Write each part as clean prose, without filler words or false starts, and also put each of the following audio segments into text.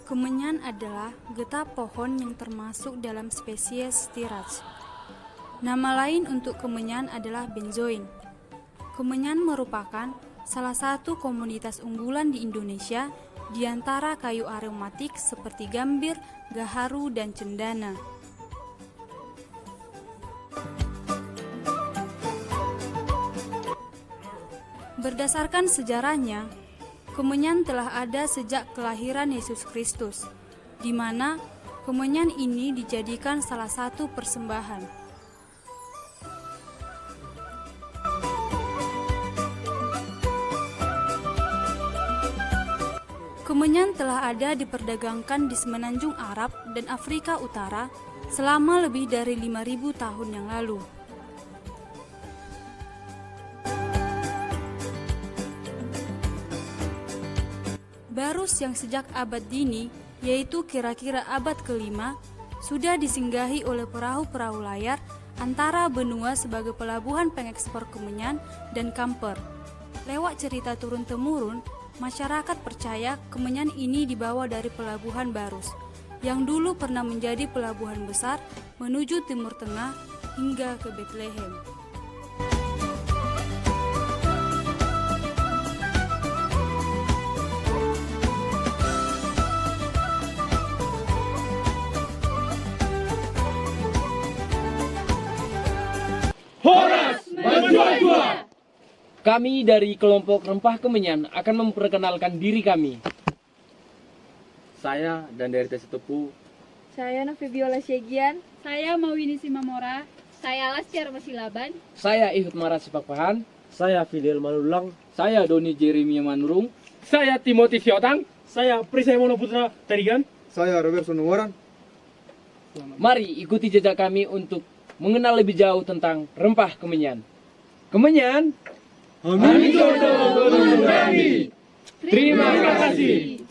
Kemenyan adalah getah pohon yang termasuk dalam spesies Stiraceae. Nama lain untuk kemenyan adalah benzoin. Kemenyan merupakan salah satu komoditas unggulan di Indonesia di antara kayu aromatik seperti gambir, gaharu, dan cendana. Berdasarkan sejarahnya, kemenyan telah ada sejak kelahiran Yesus Kristus, di mana kemenyan ini dijadikan salah satu persembahan. Kemenyan telah ada diperdagangkan di semenanjung Arab dan Afrika Utara selama lebih dari 5.000 tahun yang lalu. Barus yang sejak abad dini, yaitu kira-kira abad ke-5, sudah disinggahi oleh perahu-perahu layar antara benua sebagai pelabuhan pengekspor kemenyan dan kamper. Lewat cerita turun-temurun, masyarakat percaya kemenyan ini dibawa dari pelabuhan Barus, yang dulu pernah menjadi pelabuhan besar menuju Timur Tengah hingga ke Bethlehem. Horas menjual-jual. Kami dari kelompok Rempah Kemenyan akan memperkenalkan diri kami. Saya dan dari Desa Tepu. Saya Novi Biola Syegian. Saya Mawini Simamora. Saya Lastiar Masilaban. Saya Ihud Mara Sipakpahan. Saya Fidel Malulang. Saya Doni Jeremia Manurung. Saya Timothy Siotang. Saya Prisai Monoputra Tarigan. Saya Robertson Nuwaran. Mari ikuti jejak kami untuk mengenal lebih jauh tentang Rempah Kemenyan. Kemenyan, Kami jodoh kami. Terima kasih.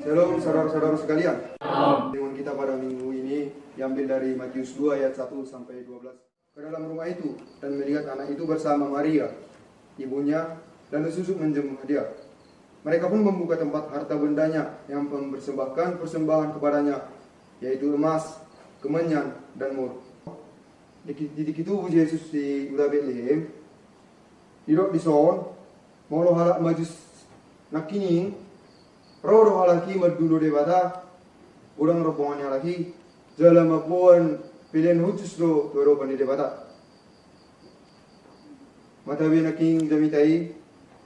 Shalom saudara-saudara sekalian. Dengan kita pada minggu ini diambil dari Matius 2 ayat 1 sampai 12. Ke dalam rumah itu dan melihat anak itu bersama Maria, ibunya, dan disusuk menjemput dia. Mereka pun membuka tempat harta bendanya yang mempersembahkan persembahan kepadanya, yaitu emas, kemenyan, dan mur. Di titik itu Yesus di Uda Bethlehem, didok di son, molo halak majus nakining, roh halaki madulo de bata, udang rombongannya lagi, jalan mapuan pilihan khusus do Eropa di bata. Matabi naking jamitai,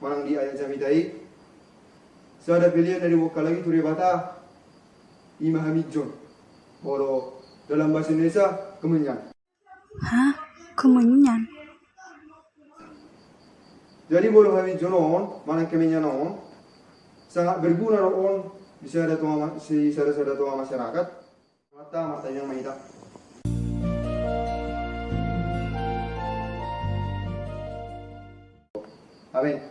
manang di ayat jamitai, sada pilihan dari wakal lagi tu de bata, ima hamidjon, boro dalam bahasa Indonesia kemenyan. Hah? Kemenyan? Jadi boro hamidjon on, manang kemenyan on, sangat berguna on bisa ada tua si saudara-saudara tua masyarakat mata yang maita. Amin.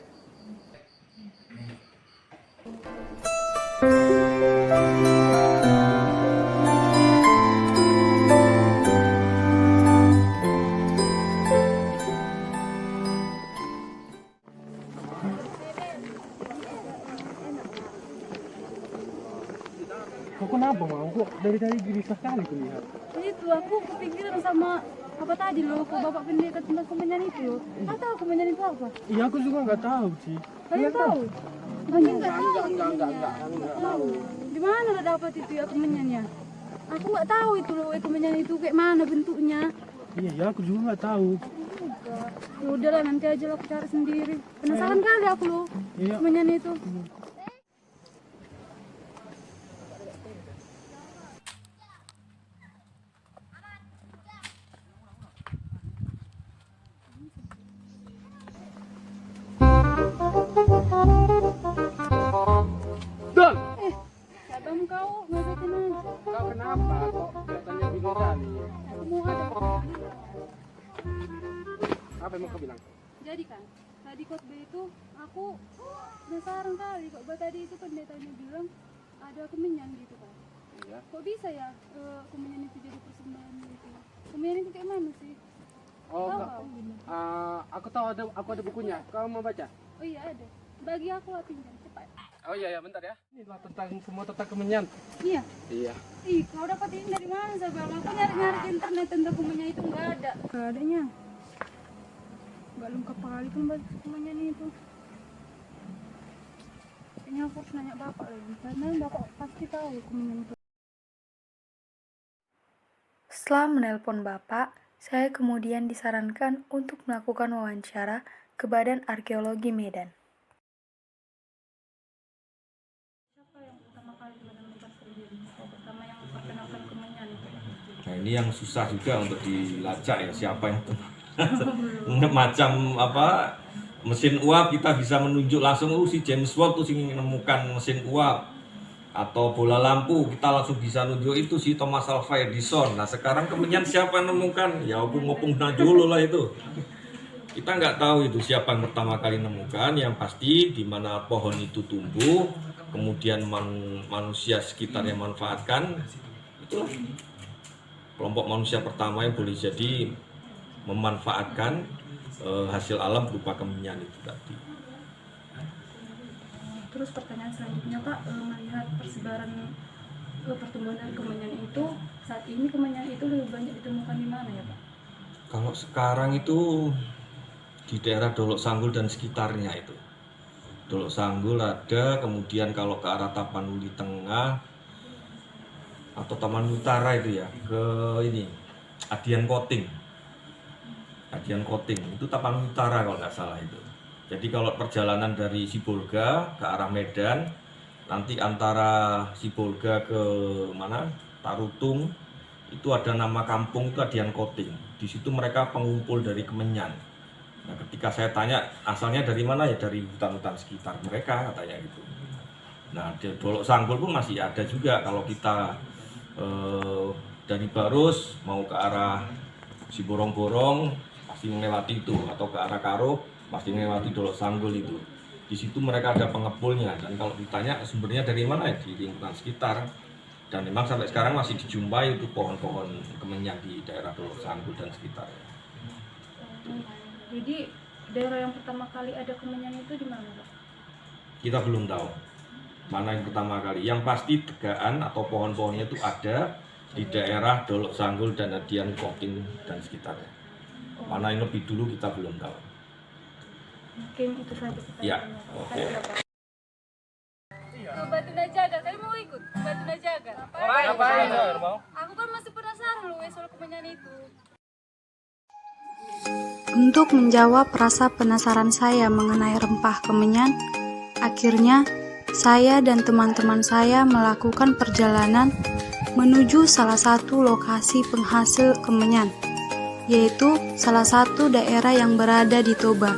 Kok kenapa mau? Kok dari tadi gelisah sekali kulihat. Itu aku kepikiran sama apa tadi loh, kok bapak pendeta tentang kemenyan itu loh. Nggak tahu kemenyan itu apa? Iya aku juga nggak tahu sih. Kalian tahu? Enggak tahu. Di mana lo dapat itu ya kemenyannya? Aku nggak tahu itu loh, kemenyan itu kayak mana bentuknya. Iya ya aku juga nggak tahu. Ya udahlah, nanti aja lah aku cari sendiri. Penasaran kali aku loh, Iya. kemenyan itu. kau ngagetin aja. Kau kenapa kok kelihatannya bingung kali? Aku mau ada. Apa yang mau kau bilang? Jadi kan tadi khotbah itu aku penasaran kali kok tadi itu pendetanya bilang ada kemenyan gitu kan. Iya. Kok bisa ya kemenyan itu jadi persembahan gitu? Kemenyan itu kayak mana sih? Oh, Tahu kau, kau? aku ada bukunya. Kau mau baca? Oh iya ada. Bagi aku lah pinjam cepat. Oh iya, bentar ya. Inilah tentang kemenyan. Iya. Iya. Ih, kau dapat ini dari mana, Sabang? Aku nyari-nyari di internet tentang kemenyan itu nggak ada. Nggak adanya. Nggak lengkap kali kemenyan itu. Kayaknya aku harus nanya bapak lagi, karena bapak pasti tahu kemenyan itu. Setelah menelpon Bapak, saya kemudian disarankan untuk melakukan wawancara ke Badan Arkeologi Medan. Siapa yang pertama kali menemukan sendiri? Pertama yang memperkenalkan kemenyan itu. Nah ini yang susah juga untuk dilacak ya, siapa yang macam apa mesin uap kita bisa menunjuk langsung si James Watt tuh sing menemukan mesin uap, atau bola lampu kita langsung bisa nunjuk itu si Thomas Alva Edison. Nah sekarang kemenyan siapa yang menemukan? Ya opung-opung dulu lah itu. Kita nggak tahu itu siapa yang pertama kali menemukan. Yang pasti di mana pohon itu tumbuh, kemudian manusia sekitar yang manfaatkan, itulah kelompok manusia pertama yang boleh jadi memanfaatkan hasil alam berupa kemenyan itu tadi. Terus pertanyaan selanjutnya Pak, melihat persebaran pertumbuhan dari kemenyan itu, saat ini kemenyan itu lebih banyak ditemukan di mana ya Pak? Kalau sekarang itu di daerah Dolok Sanggul dan sekitarnya itu. Dolok Sanggul ada, kemudian kalau ke arah Tapanuli Tengah atau Tapanuli Utara itu ya, ke ini Adian Koting. Adian Koting itu Tapanuli Utara kalau nggak salah itu. Jadi kalau perjalanan dari Sibolga ke arah Medan, nanti antara Sibolga ke mana Tarutung itu ada nama kampung itu Adian Koting. Di situ mereka pengumpul dari kemenyan. Nah, ketika saya tanya asalnya dari mana, ya dari hutan-hutan sekitar mereka katanya gitu. Nah di Dolok Sanggul pun masih ada juga kalau kita dari Barus mau ke arah Siborong-borong pasti melewati itu, atau ke arah Karo pasti melewati Dolok Sanggul itu. Di situ mereka ada pengepulnya, dan kalau ditanya sumbernya dari mana ya di lingkungan sekitar. Dan memang sampai sekarang masih dijumpai itu pohon-pohon kemenyan di daerah Dolok Sanggul dan sekitar. Jadi daerah yang pertama kali ada kemenyan itu di mana Pak? Kita belum tahu mana yang pertama kali. Yang pasti tegaan atau pohon-pohonnya itu ada di daerah Dolok Sanggul dan Adian Koting dan sekitarnya. Mana yang lebih dulu kita belum tahu. Mungkin itu saja. Ya, oke. Ke Batu Najaga, kalian mau ikut? Batu Najaga. Ngapain? Aku kan masih penasaran loh soal kemenyan itu. Untuk menjawab rasa penasaran saya mengenai rempah kemenyan, akhirnya saya dan teman-teman saya melakukan perjalanan menuju salah satu lokasi penghasil kemenyan, yaitu salah satu daerah yang berada di Toba.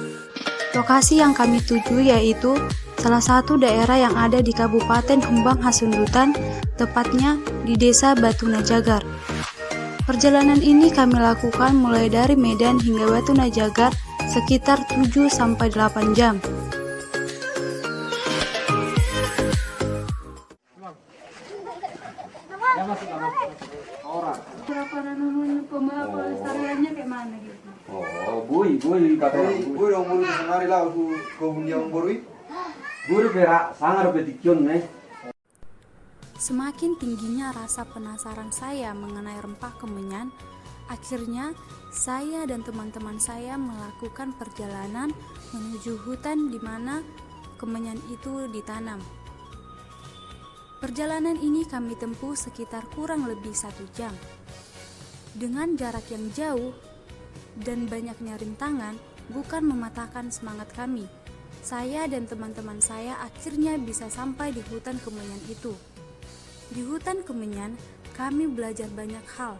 Lokasi yang kami tuju yaitu salah satu daerah yang ada di Kabupaten Humbang Hasundutan, tepatnya di Desa Batu Najagar. Perjalanan ini kami lakukan mulai dari Medan hingga Batu Najagar sekitar 7-8 jam. Berapa namanya pelestariannya kayak mana gitu? Oh, bui katanya. Gue dong mau senari lah aku kau yang borui. Guru berak sangar betikion nih. Semakin tingginya rasa penasaran saya mengenai rempah kemenyan, akhirnya saya dan teman-teman saya melakukan perjalanan menuju hutan di mana kemenyan itu ditanam. Perjalanan ini kami tempuh sekitar kurang lebih 1 jam. Dengan jarak yang jauh dan banyaknya rintangan bukan mematahkan semangat kami. Saya dan teman-teman saya akhirnya bisa sampai di hutan kemenyan itu. Di hutan kemenyan, kami belajar banyak hal,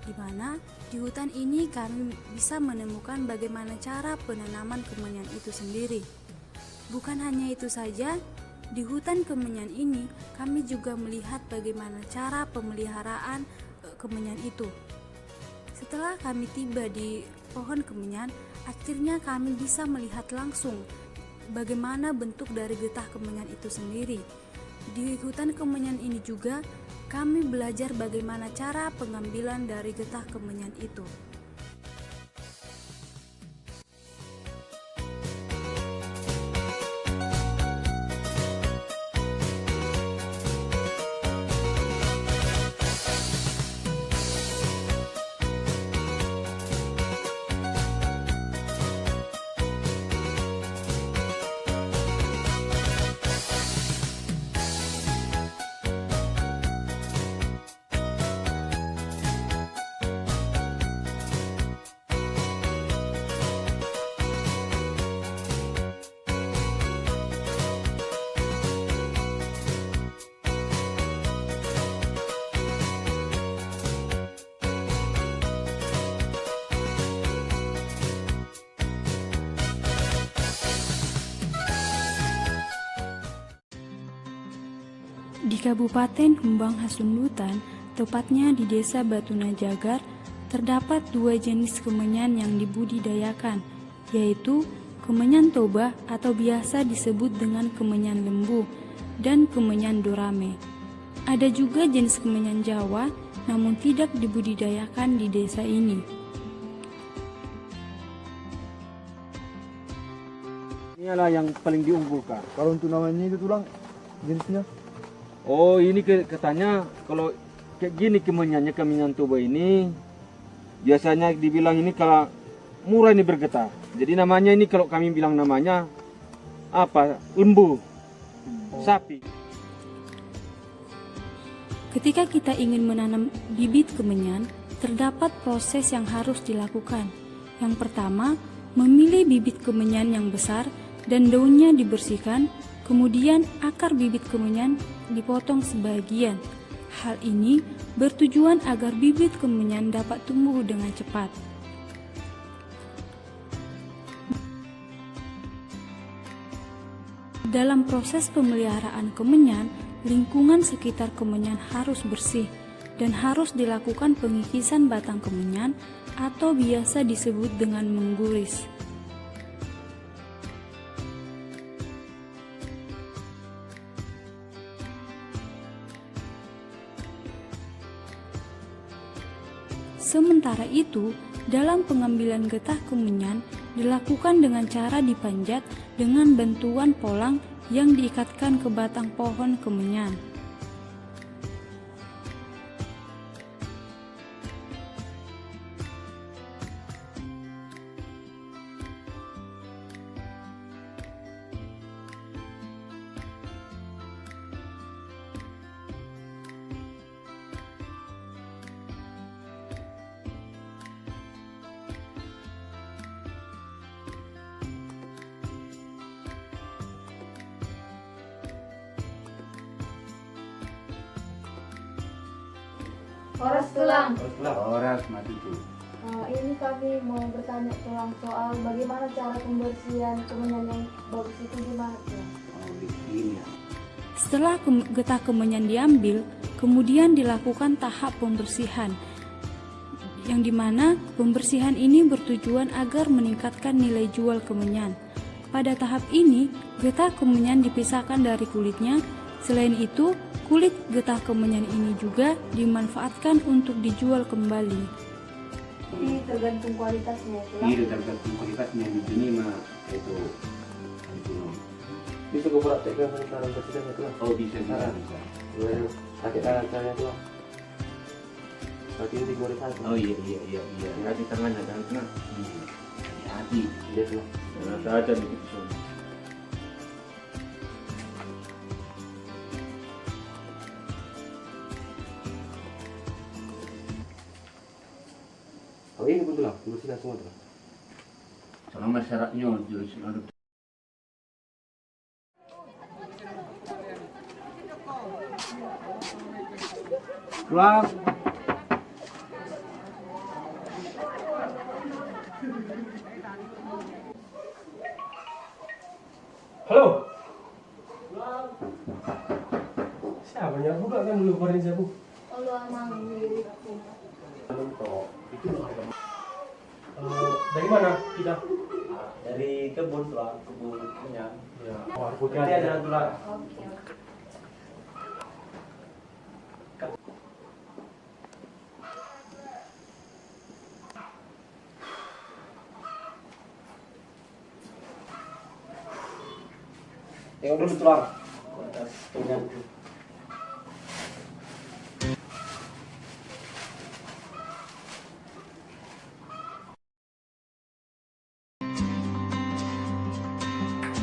di mana di hutan ini kami bisa menemukan bagaimana cara penanaman kemenyan itu sendiri. Bukan hanya itu saja, Di hutan kemenyan ini, kami juga melihat bagaimana cara pemeliharaan kemenyan itu. Setelah kami tiba di pohon kemenyan, akhirnya kami bisa melihat langsung bagaimana bentuk dari getah kemenyan itu sendiri. Di hutan kemenyan ini juga, kami belajar bagaimana cara pengambilan dari getah kemenyan itu. Di Kabupaten Humbang Hasundutan, tepatnya di Desa Batuna Jagar, terdapat 2 jenis kemenyan yang dibudidayakan, yaitu kemenyan toba atau biasa disebut dengan kemenyan lembu dan kemenyan dorame. Ada juga jenis kemenyan Jawa, namun tidak dibudidayakan di desa ini. Inilah yang paling diunggulkan. Kalau untuk namanya itu tulang jenisnya? Oh, ini katanya kalau kayak gini kemenyannya, kemenyan toba ini biasanya dibilang ini kalau murah ini bergetah. Jadi namanya ini kalau kami bilang namanya apa? Lembu, sapi. Ketika kita ingin menanam bibit kemenyan, terdapat proses yang harus dilakukan. Yang pertama, memilih bibit kemenyan yang besar dan daunnya dibersihkan. Kemudian akar bibit kemenyan dipotong sebagian. Hal ini bertujuan agar bibit kemenyan dapat tumbuh dengan cepat. Dalam proses pemeliharaan kemenyan, lingkungan sekitar kemenyan harus bersih dan harus dilakukan pengikisan batang kemenyan atau biasa disebut dengan mengguris. Sementara itu, dalam pengambilan getah kemenyan dilakukan dengan cara dipanjat dengan bantuan polang yang diikatkan ke batang pohon kemenyan. Horas tulang. Horas mati itu. Ini kami mau bertanya tulang soal bagaimana cara pembersihan kemenyan yang bagus itu gimana tuh? Setelah getah kemenyan diambil, kemudian dilakukan tahap pembersihan, yang dimana pembersihan ini bertujuan agar meningkatkan nilai jual kemenyan. Pada tahap ini, getah kemenyan dipisahkan dari kulitnya. Selain itu, kulit getah kemenyan ini juga dimanfaatkan untuk dijual kembali. Ini tergantung kualitasnya itu. Iya, tergantung kualitasnya di sini mah itu. Bisa gue praktekkan sekarang presiden itu lah. Oh bisa. Pakai tangan saya itu. Kaki ini digoreng satu. Oh iya. Hati tangannya jangan kena. Hati. Iya tuh. Jangan saja begitu. Oh ini betul lah, bersihkan semua tuh. Selama syaratnya harus Pulang. Halo. Ya banyak juga kan dulu kemarin saya bu. Kalau amang milik aku. Dari mana kita? Dari kebun tulang, kebun kemenyan. Ya. Nanti ada tulang. Oke. Tengok dulu tulang. Kualitas kemenyan.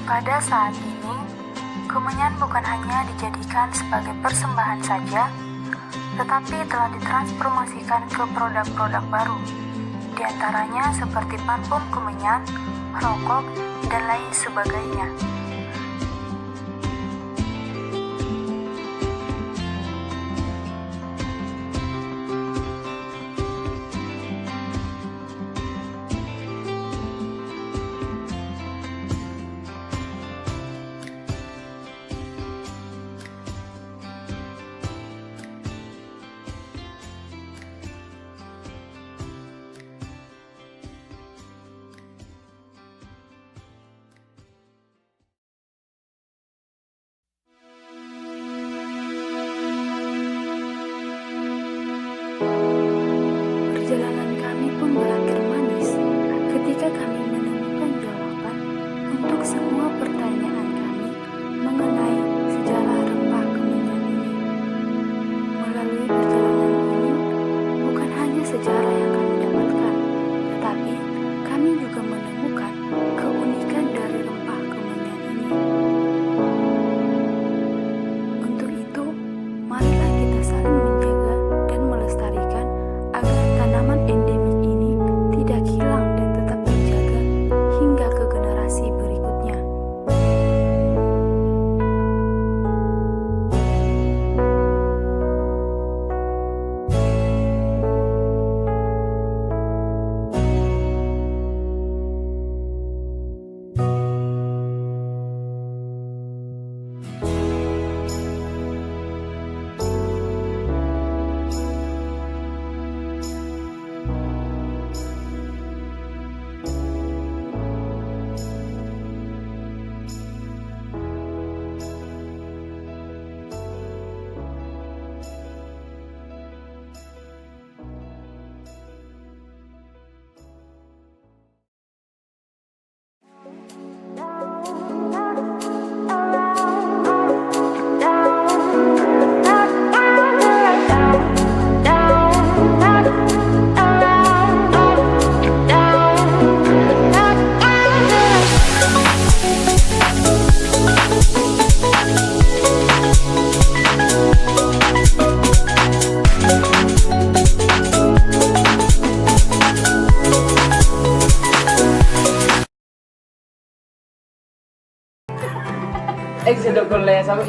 Pada saat ini, kemenyan bukan hanya dijadikan sebagai persembahan saja, tetapi telah ditransformasikan ke produk-produk baru. Di antaranya seperti parfum kemenyan, rokok, dan lain sebagainya. Perjalanan kami pun berakhir manis ketika kami menemukan jawaban untuk semua pertanyaan kami mengenai sejarah rempah kemenyan ini. Melalui perjalanan ini, bukan hanya sejarah yang kami dapatkan, tetapi kami juga menemukan keunikan dari rempah kemenyan ini. Untuk itu, marilah kita saling menjaga dan melestarikan agar tanaman endemik ini tidak hilang dan tetap terjaga hingga ke generasi berikutnya.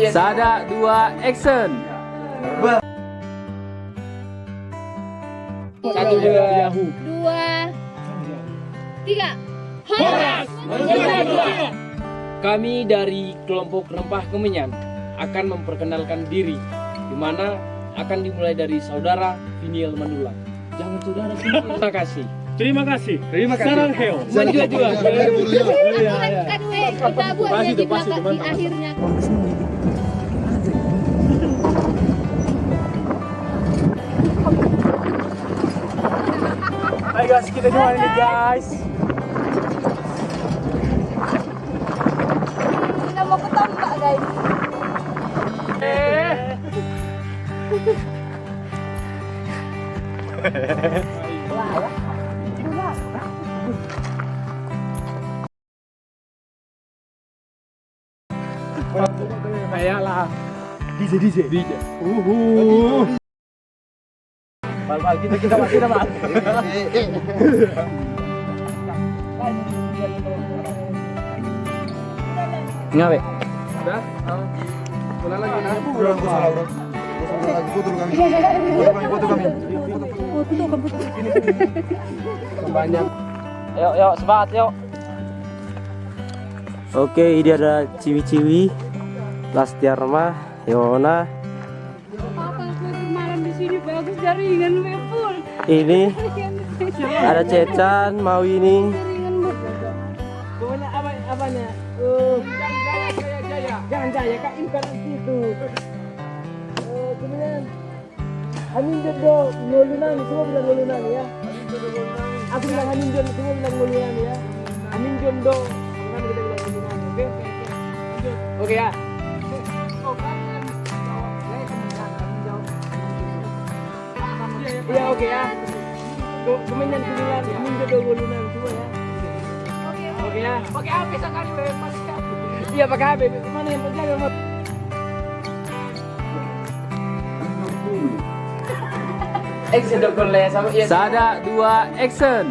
Sada 2 action. 1 2 2, 3. Kami dari kelompok rempah kemenyan akan memperkenalkan diri, di mana akan dimulai dari saudara Viniel Mandulang. Jangan saudara Viniel. Terima kasih. Terima kasih. Terima kasih. Sarang heo. Maju juga. Kita buat Pasti di tuh, pasti tuh, belakang mantap. akhirnya. Hai guys, kita jual ini guys. Kita mau ketembak guys. Kayak lah. DJ. Pak, kita Pak. Ngawe. Udah? Pulang lagi nah. Udah, aku salah, bro. Lagi foto kami. Foto kami. Banyak. Yuk, semangat yuk. Oke, ini ada Ciwi-Ciwi, Lastiarma, Yona, ini bagus jaringan full. Ini ada Cecan, mau ini. Pokoknya apanya? Jaya. Jangan Jaya, Kak, ini kan itu. Kemudian Amin Jondo Ngolunani, semua bilang Ngolunani ya. Aku bilang Amin Jondo, semua bilang Ngolunani ya. Amin Jondo, kan kita bilang Ngolunani, oke? Oke ya. Iya oke ya. Kemenyan sembilan, Amin Jondo Ngolunani semua ya. Oke ya. Pakai HP sekali, iya pakai HP. Mana yang terjadi sama? Action dong, sama. Sada 2 action.